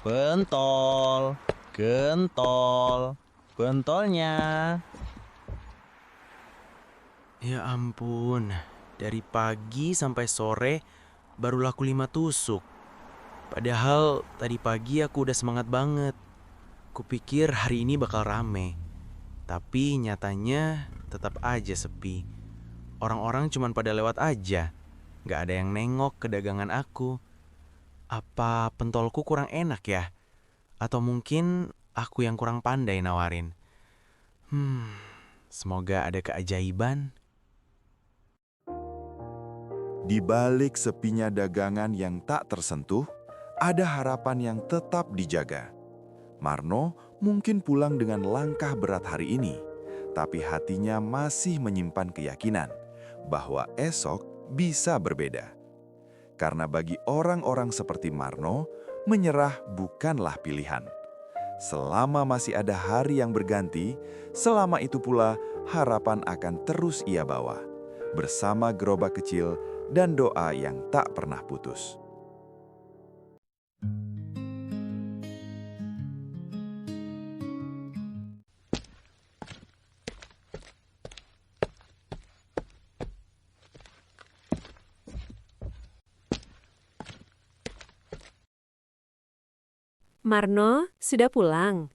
Pentol, gentol, pentolnya. Ya ampun, dari pagi sampai sore baru laku 5 tusuk. Padahal tadi pagi aku udah semangat banget. Kupikir hari ini bakal rame. Tapi nyatanya tetap aja sepi. Orang-orang cuman pada lewat aja. Gak ada yang nengok ke dagangan aku. Apa pentolku kurang enak ya? Atau mungkin aku yang kurang pandai nawarin? Semoga ada keajaiban. Di balik sepinya dagangan yang tak tersentuh, ada harapan yang tetap dijaga. Marno mungkin pulang dengan langkah berat hari ini, tapi hatinya masih menyimpan keyakinan bahwa esok bisa berbeda. Karena bagi orang-orang seperti Marno, menyerah bukanlah pilihan. Selama masih ada hari yang berganti, selama itu pula harapan akan terus ia bawa, bersama gerobak kecil dan doa yang tak pernah putus. Marno, sudah pulang?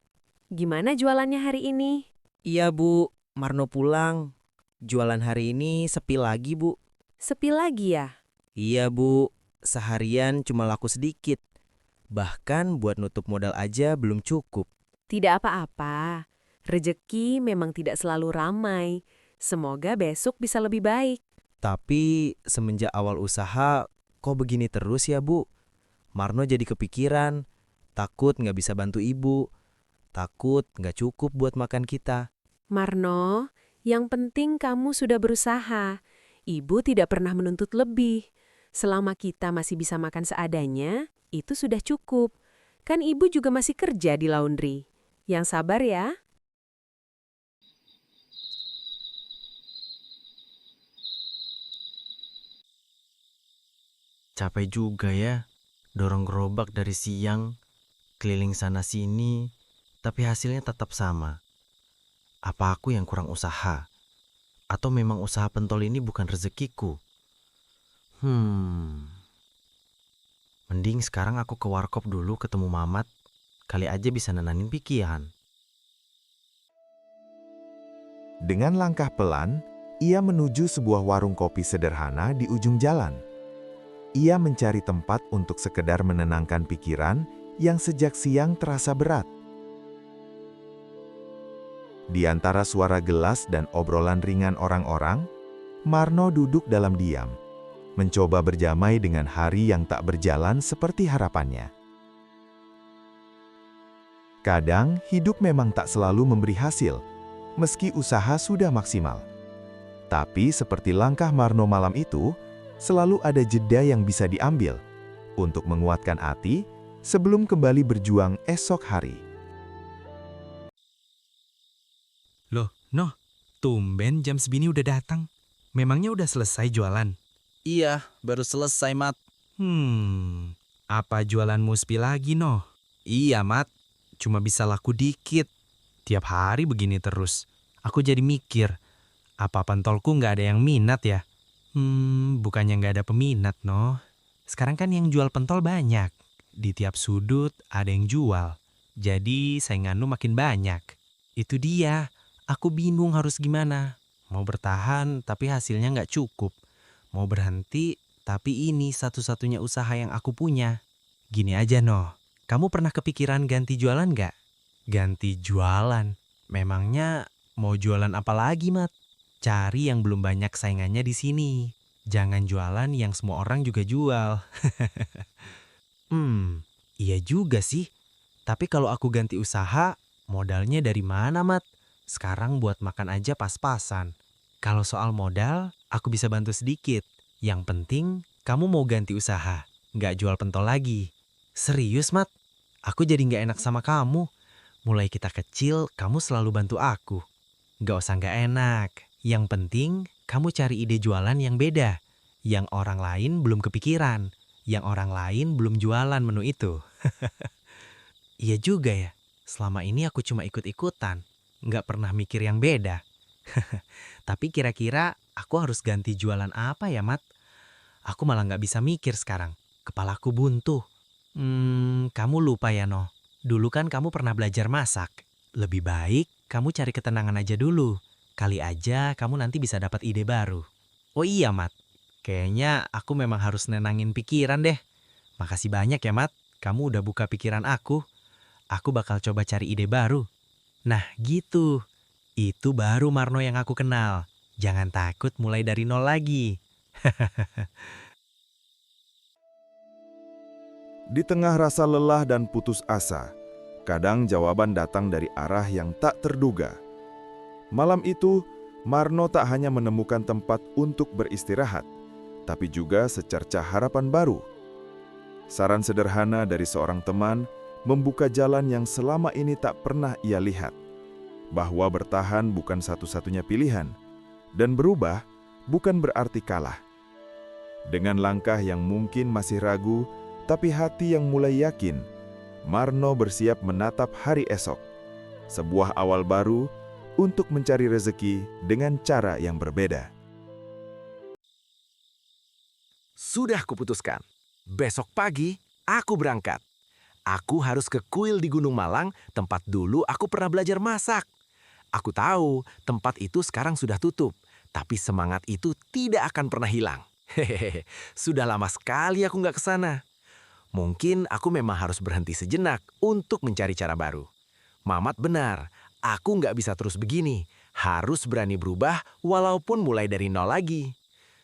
Gimana jualannya hari ini? Iya Bu, Marno pulang. Jualan hari ini sepi lagi Bu. Sepi lagi ya? Iya Bu, seharian cuma laku sedikit. Bahkan buat nutup modal aja belum cukup. Tidak apa-apa. Rejeki memang tidak selalu ramai. Semoga besok bisa lebih baik. Tapi semenjak awal usaha, kok begini terus ya Bu? Marno jadi kepikiran, takut nggak bisa bantu ibu. Takut nggak cukup buat makan kita. Marno, yang penting kamu sudah berusaha. Ibu tidak pernah menuntut lebih. Selama kita masih bisa makan seadanya, itu sudah cukup. Kan ibu juga masih kerja di laundry. Yang sabar ya. Capek juga ya, dorong gerobak dari siang, keliling sana-sini, tapi hasilnya tetap sama. Apa aku yang kurang usaha? Atau memang usaha pentol ini bukan rezekiku? Mending sekarang aku ke warkop dulu ketemu Mamat, kali aja bisa nenanin pikiran. Dengan langkah pelan, ia menuju sebuah warung kopi sederhana di ujung jalan. Ia mencari tempat untuk sekedar menenangkan pikiran yang sejak siang terasa berat. Di antara suara gelas dan obrolan ringan orang-orang, Marno duduk dalam diam, mencoba berjamai dengan hari yang tak berjalan seperti harapannya. Kadang, hidup memang tak selalu memberi hasil, meski usaha sudah maksimal. Tapi seperti langkah Marno malam itu, selalu ada jeda yang bisa diambil untuk menguatkan hati sebelum kembali berjuang esok hari. Loh, Noh, tumben jam segini udah datang. Memangnya udah selesai jualan? Iya, baru selesai, Mat. Apa jualanmu sepi lagi, Noh? Iya, Mat. Cuma bisa laku dikit. Tiap hari begini terus. Aku jadi mikir, apa pentolku nggak ada yang minat ya? Bukannya nggak ada peminat, Noh. Sekarang kan yang jual pentol banyak. Di tiap sudut ada yang jual. Jadi sainganmu makin banyak. Itu dia. Aku bingung harus gimana. Mau bertahan tapi hasilnya nggak cukup. Mau berhenti tapi ini satu-satunya usaha yang aku punya. Gini aja, Noh. Kamu pernah kepikiran ganti jualan nggak? Ganti jualan? Memangnya mau jualan apa lagi, Mat? Cari yang belum banyak saingannya di sini. Jangan jualan yang semua orang juga jual. Iya juga sih. Tapi kalau aku ganti usaha, modalnya dari mana, Mat? Sekarang buat makan aja pas-pasan. Kalau soal modal, aku bisa bantu sedikit. Yang penting, kamu mau ganti usaha. Nggak jual pentol lagi. Serius, Mat? Aku jadi nggak enak sama kamu. Mulai kita kecil, kamu selalu bantu aku. Nggak usah nggak enak. Yang penting, kamu cari ide jualan yang beda. Yang orang lain belum kepikiran. Yang orang lain belum jualan menu itu. Iya juga ya. Selama ini aku cuma ikut-ikutan. Nggak pernah mikir yang beda. Tapi kira-kira aku harus ganti jualan apa ya, Mat? Aku malah nggak bisa mikir sekarang. Kepalaku buntu. Kamu lupa ya, Noh. Dulu kan kamu pernah belajar masak. Lebih baik kamu cari ketenangan aja dulu. Kali aja kamu nanti bisa dapat ide baru. Oh iya, Mat. Kayaknya aku memang harus nenangin pikiran deh. Makasih banyak ya, Mat. Kamu udah buka pikiran aku. Aku bakal coba cari ide baru. Nah, gitu. Itu baru Marno yang aku kenal. Jangan takut mulai dari nol lagi. Di tengah rasa lelah dan putus asa, kadang jawaban datang dari arah yang tak terduga. Malam itu, Marno tak hanya menemukan tempat untuk beristirahat, tapi juga secercah harapan baru. Saran sederhana dari seorang teman membuka jalan yang selama ini tak pernah ia lihat, bahwa bertahan bukan satu-satunya pilihan, dan berubah bukan berarti kalah. Dengan langkah yang mungkin masih ragu, tapi hati yang mulai yakin, Marno bersiap menatap hari esok, sebuah awal baru untuk mencari rezeki dengan cara yang berbeda. Sudah kuputuskan. Besok pagi, aku berangkat. Aku harus ke kuil di Gunung Malang, tempat dulu aku pernah belajar masak. Aku tahu tempat itu sekarang sudah tutup, tapi semangat itu tidak akan pernah hilang. Hehehe, sudah lama sekali aku nggak ke sana. Mungkin aku memang harus berhenti sejenak untuk mencari cara baru. Mamat benar, aku nggak bisa terus begini. Harus berani berubah walaupun mulai dari nol lagi.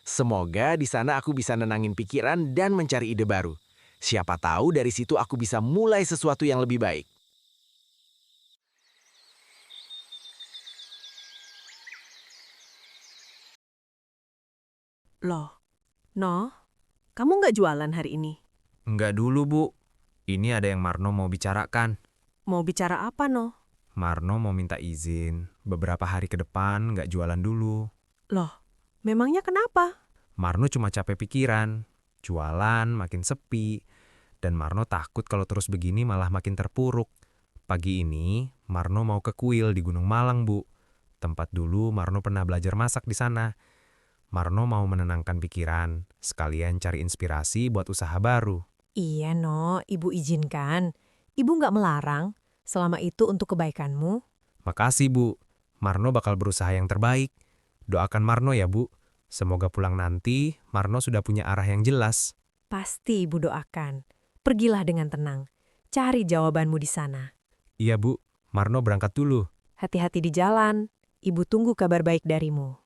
Semoga di sana aku bisa nenangin pikiran dan mencari ide baru. Siapa tahu dari situ aku bisa mulai sesuatu yang lebih baik. Loh, Noh, kamu nggak jualan hari ini? Enggak dulu, Bu. Ini ada yang Marno mau bicarakan. Mau bicara apa, Noh? Marno mau minta izin. Beberapa hari ke depan nggak jualan dulu. Loh, memangnya kenapa? Marno cuma capek pikiran. Jualan makin sepi. Dan Marno takut kalau terus begini malah makin terpuruk. Pagi ini, Marno mau ke kuil di Gunung Malang, Bu. Tempat dulu Marno pernah belajar masak di sana. Marno mau menenangkan pikiran, sekalian cari inspirasi buat usaha baru. Iya, No, Ibu izinkan. Ibu nggak melarang. Selama itu untuk kebaikanmu. Makasih, Bu. Marno bakal berusaha yang terbaik. Doakan Marno ya, Bu. Semoga pulang nanti, Marno sudah punya arah yang jelas. Pasti Ibu doakan. Pergilah dengan tenang. Cari jawabanmu di sana. Iya, Bu. Marno berangkat dulu. Hati-hati di jalan. Ibu tunggu kabar baik darimu.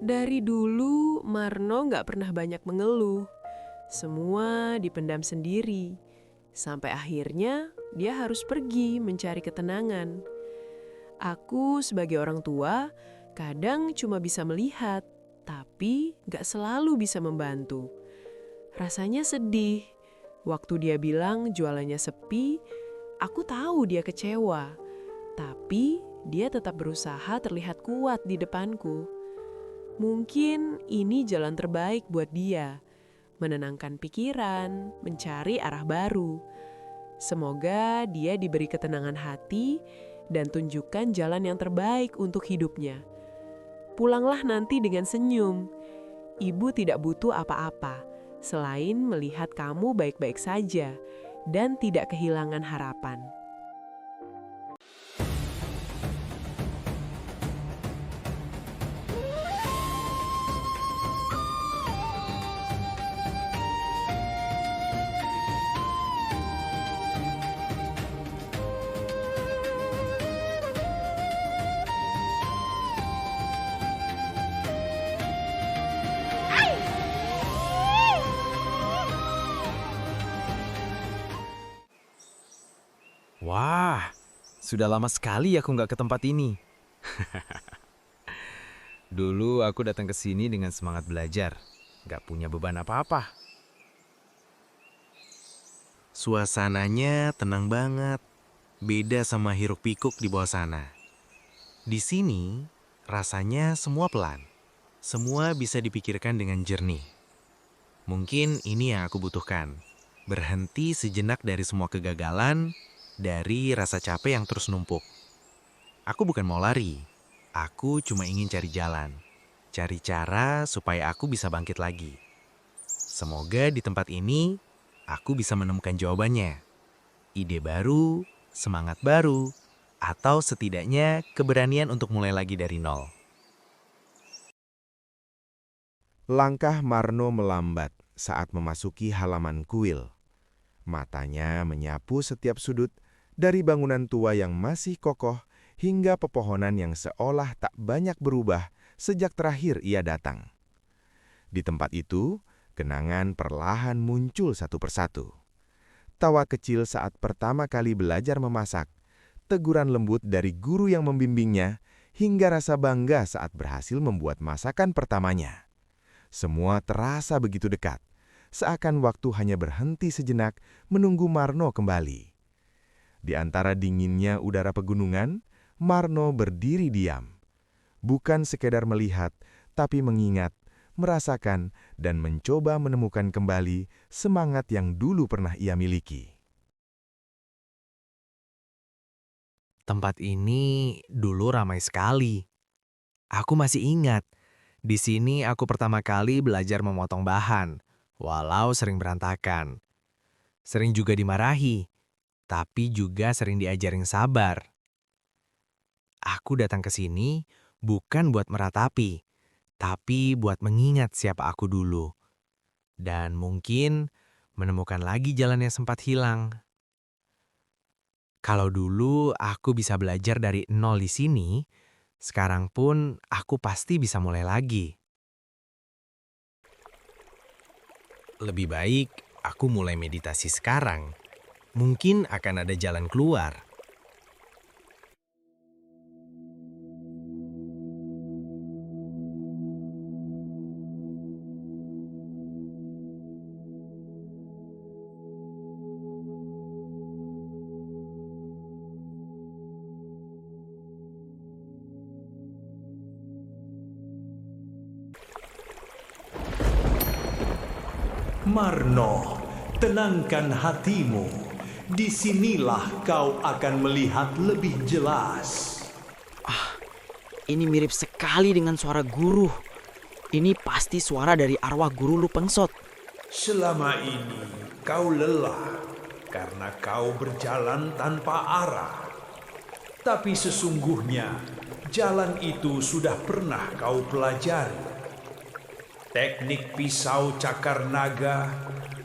Dari dulu, Marno nggak pernah banyak mengeluh. Semua dipendam sendiri. Sampai akhirnya, dia harus pergi mencari ketenangan. Aku sebagai orang tua, kadang cuma bisa melihat, tapi nggak selalu bisa membantu. Rasanya sedih. Waktu dia bilang jualannya sepi, aku tahu dia kecewa. Tapi dia tetap berusaha terlihat kuat di depanku. Mungkin ini jalan terbaik buat dia, menenangkan pikiran, mencari arah baru. Semoga dia diberi ketenangan hati dan tunjukkan jalan yang terbaik untuk hidupnya. Pulanglah nanti dengan senyum. Ibu tidak butuh apa-apa, selain melihat kamu baik-baik saja dan tidak kehilangan harapan. Wah, sudah lama sekali aku nggak ke tempat ini. Dulu aku datang ke sini dengan semangat belajar, nggak punya beban apa-apa. Suasananya tenang banget. Beda sama hiruk pikuk di bawah sana. Di sini, rasanya semua pelan. Semua bisa dipikirkan dengan jernih. Mungkin ini yang aku butuhkan. Berhenti sejenak dari semua kegagalan, dari rasa capek yang terus numpuk. Aku bukan mau lari. Aku cuma ingin cari jalan. Cari cara supaya aku bisa bangkit lagi. Semoga di tempat ini, aku bisa menemukan jawabannya. Ide baru, semangat baru, atau setidaknya keberanian untuk mulai lagi dari nol. Langkah Marno melambat saat memasuki halaman kuil. Matanya menyapu setiap sudut, dari bangunan tua yang masih kokoh hingga pepohonan yang seolah tak banyak berubah sejak terakhir ia datang. Di tempat itu, kenangan perlahan muncul satu persatu. Tawa kecil saat pertama kali belajar memasak, teguran lembut dari guru yang membimbingnya, hingga rasa bangga saat berhasil membuat masakan pertamanya. Semua terasa begitu dekat, seakan waktu hanya berhenti sejenak menunggu Marno kembali. Di antara dinginnya udara pegunungan, Marno berdiri diam. Bukan sekedar melihat, tapi mengingat, merasakan, dan mencoba menemukan kembali semangat yang dulu pernah ia miliki. Tempat ini dulu ramai sekali. Aku masih ingat, di sini aku pertama kali belajar memotong bahan, walau sering berantakan. Sering juga dimarahi, tapi juga sering diajarin sabar. Aku datang ke sini bukan buat meratapi, tapi buat mengingat siapa aku dulu. Dan mungkin menemukan lagi jalan yang sempat hilang. Kalau dulu aku bisa belajar dari nol di sini, sekarang pun aku pasti bisa mulai lagi. Lebih baik aku mulai meditasi sekarang. Mungkin akan ada jalan keluar. Marno, tenangkan hatimu. Disinilah kau akan melihat lebih jelas. Ini mirip sekali dengan suara guru. Ini pasti suara dari arwah guru Lu Pengsot. Selama ini kau lelah karena kau berjalan tanpa arah. Tapi sesungguhnya jalan itu sudah pernah kau pelajari. Teknik pisau cakar naga,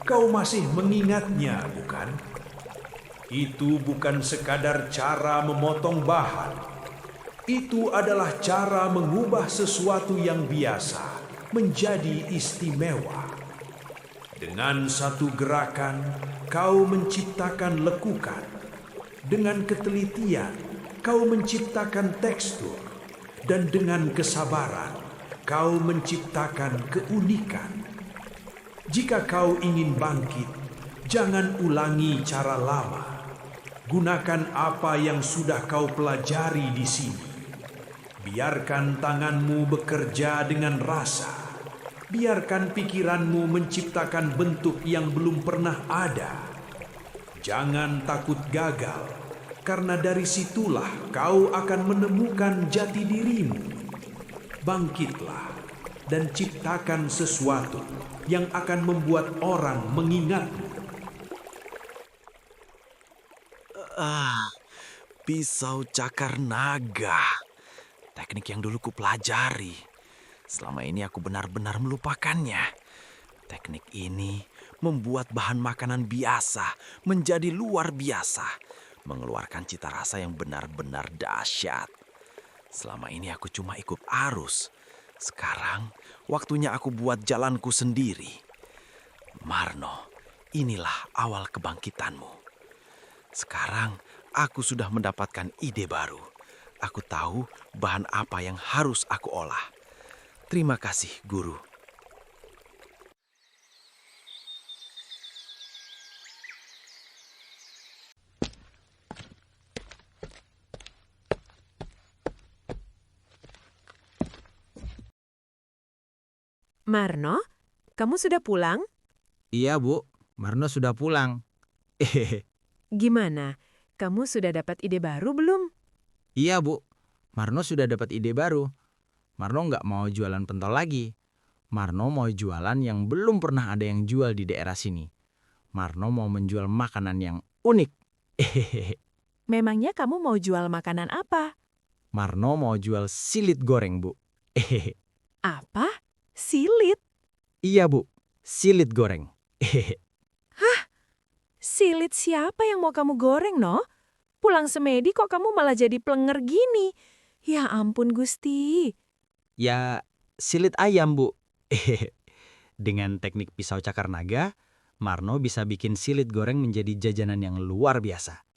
kau masih mengingatnya, bukan? Itu bukan sekadar cara memotong bahan. Itu adalah cara mengubah sesuatu yang biasa menjadi istimewa. Dengan satu gerakan, kau menciptakan lekukan. Dengan ketelitian, kau menciptakan tekstur. Dan dengan kesabaran, kau menciptakan keunikan. Jika kau ingin bangkit, jangan ulangi cara lama. Gunakan apa yang sudah kau pelajari di sini. Biarkan tanganmu bekerja dengan rasa. Biarkan pikiranmu menciptakan bentuk yang belum pernah ada. Jangan takut gagal, karena dari situlah kau akan menemukan jati dirimu. Bangkitlah dan ciptakan sesuatu yang akan membuat orang mengingatmu. Pisau cakar naga. Teknik yang dulu kupelajari. Selama ini aku benar-benar melupakannya. Teknik ini membuat bahan makanan biasa menjadi luar biasa. Mengeluarkan cita rasa yang benar-benar dahsyat. Selama ini aku cuma ikut arus. Sekarang waktunya aku buat jalanku sendiri. Marno, inilah awal kebangkitanmu. Sekarang aku sudah mendapatkan ide baru. Aku tahu bahan apa yang harus aku olah. Terima kasih, Guru. Marno, kamu sudah pulang? Iya, Bu. Marno sudah pulang. Gimana? Kamu sudah dapat ide baru belum? Iya, Bu. Marno sudah dapat ide baru. Marno nggak mau jualan pentol lagi. Marno mau jualan yang belum pernah ada yang jual di daerah sini. Marno mau menjual makanan yang unik. Memangnya kamu mau jual makanan apa? Marno mau jual silit goreng, Bu. Apa? Silit? Iya, Bu. Silit goreng. Silit siapa yang mau kamu goreng, no? Pulang semedi kok kamu malah jadi plenger gini? Ya ampun, Gusti. Ya, silit ayam, Bu. Dengan teknik pisau cakar naga, Marno bisa bikin silit goreng menjadi jajanan yang luar biasa.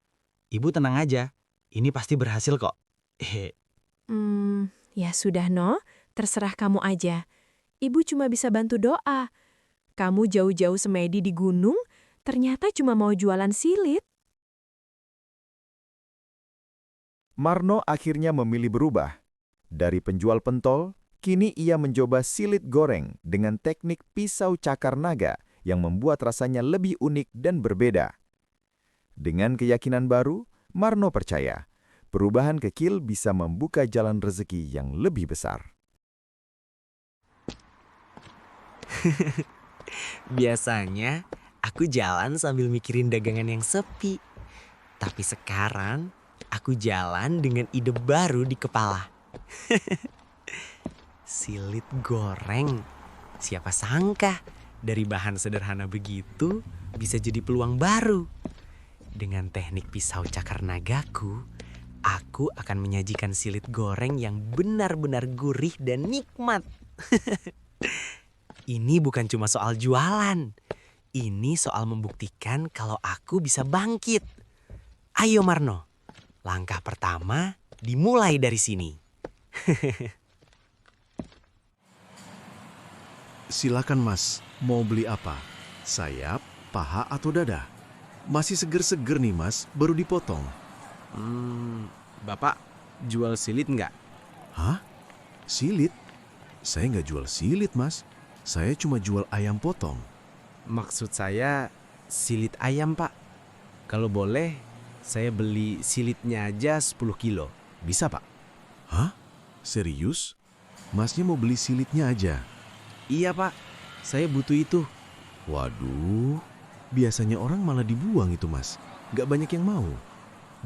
Ibu tenang aja, ini pasti berhasil kok. Ya sudah, no. Terserah kamu aja. Ibu cuma bisa bantu doa. Kamu jauh-jauh semedi di gunung, ternyata cuma mau jualan silit. Marno akhirnya memilih berubah. Dari penjual pentol, kini ia mencoba silit goreng dengan teknik pisau cakar naga yang membuat rasanya lebih unik dan berbeda. Dengan keyakinan baru, Marno percaya perubahan kecil bisa membuka jalan rezeki yang lebih besar. Biasanya aku jalan sambil mikirin dagangan yang sepi. Tapi sekarang aku jalan dengan ide baru di kepala. Silit goreng. Siapa sangka dari bahan sederhana begitu bisa jadi peluang baru. Dengan teknik pisau cakar nagaku, aku akan menyajikan silit goreng yang benar-benar gurih dan nikmat. Ini bukan cuma soal jualan. Ini soal membuktikan kalau aku bisa bangkit. Ayo Marno, langkah pertama dimulai dari sini. Silakan Mas, mau beli apa? Sayap, paha atau dada? Masih seger-seger nih Mas, baru dipotong. Bapak jual silit nggak? Hah? Silit? Saya nggak jual silit Mas. Saya cuma jual ayam potong. Maksud saya silit ayam, Pak. Kalau boleh, saya beli silitnya aja 10 kilo. Bisa, Pak? Hah? Serius? Masnya mau beli silitnya aja? Iya, Pak. Saya butuh itu. Waduh, biasanya orang malah dibuang itu Mas. Nggak banyak yang mau.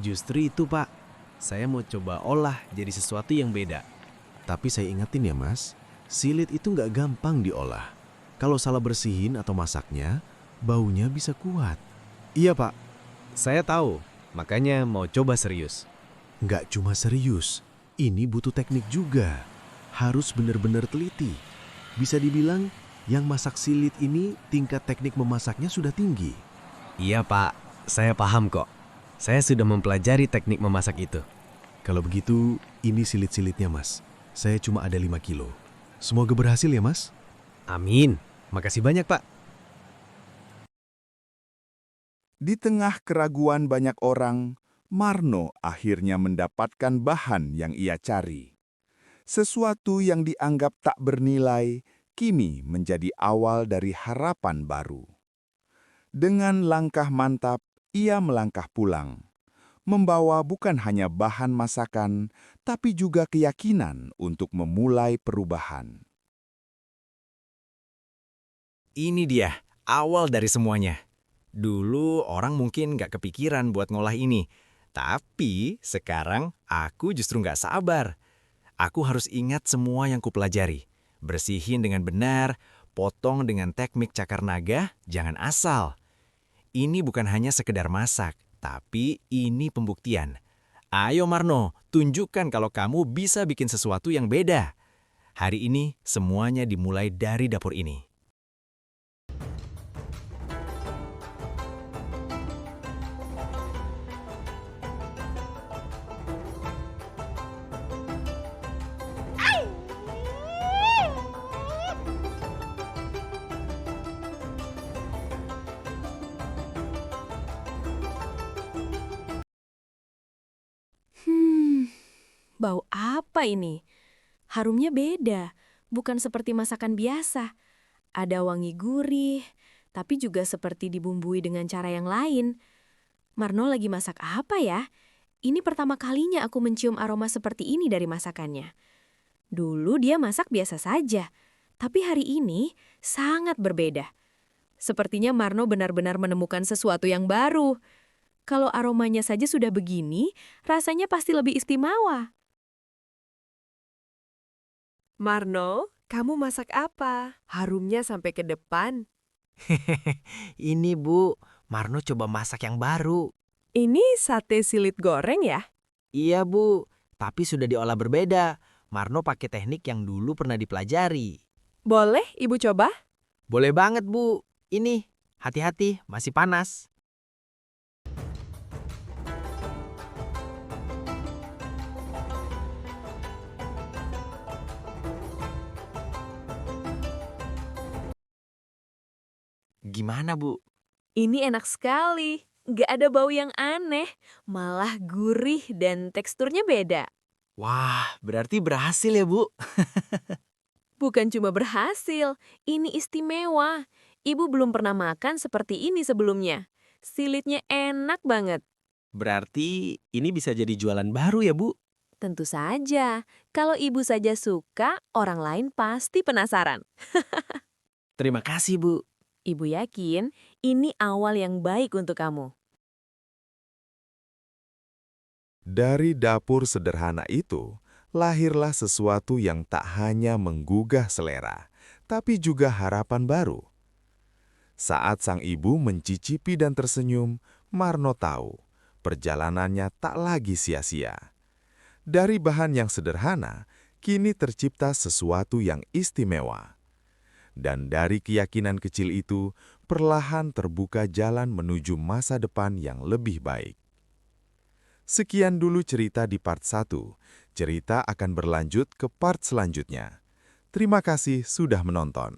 Justru itu, Pak. Saya mau coba olah jadi sesuatu yang beda. Tapi saya ingetin ya Mas, silit itu nggak gampang diolah. Kalau salah bersihin atau masaknya, baunya bisa kuat. Iya, Pak. Saya tahu. Makanya mau coba serius. Nggak cuma serius, ini butuh teknik juga. Harus benar-benar teliti. Bisa dibilang, yang masak silit ini tingkat teknik memasaknya sudah tinggi. Iya, Pak. Saya paham kok. Saya sudah mempelajari teknik memasak itu. Kalau begitu, ini silit-silitnya Mas. Saya cuma ada 5 kilo. Semoga berhasil ya Mas. Amin. Makasih banyak, Pak. Di tengah keraguan banyak orang, Marno akhirnya mendapatkan bahan yang ia cari. Sesuatu yang dianggap tak bernilai, kini menjadi awal dari harapan baru. Dengan langkah mantap, ia melangkah pulang, membawa bukan hanya bahan masakan, tapi juga keyakinan untuk memulai perubahan. Ini dia, awal dari semuanya. Dulu orang mungkin nggak kepikiran buat ngolah ini. Tapi sekarang aku justru nggak sabar. Aku harus ingat semua yang kupelajari. Bersihin dengan benar, potong dengan teknik cakar naga, jangan asal. Ini bukan hanya sekedar masak, tapi ini pembuktian. Ayo Marno, tunjukkan kalau kamu bisa bikin sesuatu yang beda. Hari ini semuanya dimulai dari dapur ini. Bau apa ini? Harumnya beda, bukan seperti masakan biasa. Ada wangi gurih, tapi juga seperti dibumbui dengan cara yang lain. Marno lagi masak apa ya? Ini pertama kalinya aku mencium aroma seperti ini dari masakannya. Dulu dia masak biasa saja, tapi hari ini sangat berbeda. Sepertinya Marno benar-benar menemukan sesuatu yang baru. Kalau aromanya saja sudah begini, rasanya pasti lebih istimewa. Marno, kamu masak apa? Harumnya sampai ke depan. Ini Bu, Marno coba masak yang baru. Ini sate silit goreng ya? Iya Bu, tapi sudah diolah berbeda. Marno pakai teknik yang dulu pernah dipelajari. Boleh Ibu coba? Boleh banget Bu. Ini, hati-hati, masih panas. Gimana Bu? Ini enak sekali. Nggak ada bau yang aneh, malah gurih dan teksturnya beda. Wah, berarti berhasil ya Bu? Bukan cuma berhasil, ini istimewa. Ibu belum pernah makan seperti ini sebelumnya. Silitnya enak banget. Berarti ini bisa jadi jualan baru ya Bu? Tentu saja, kalau ibu saja suka, orang lain pasti penasaran. Terima kasih Bu. Ibu yakin ini awal yang baik untuk kamu. Dari dapur sederhana itu, lahirlah sesuatu yang tak hanya menggugah selera, tapi juga harapan baru. Saat sang ibu mencicipi dan tersenyum, Marno tahu perjalanannya tak lagi sia-sia. Dari bahan yang sederhana, kini tercipta sesuatu yang istimewa. Dan dari keyakinan kecil itu, perlahan terbuka jalan menuju masa depan yang lebih baik. Sekian dulu cerita di part 1. Cerita akan berlanjut ke part selanjutnya. Terima kasih sudah menonton.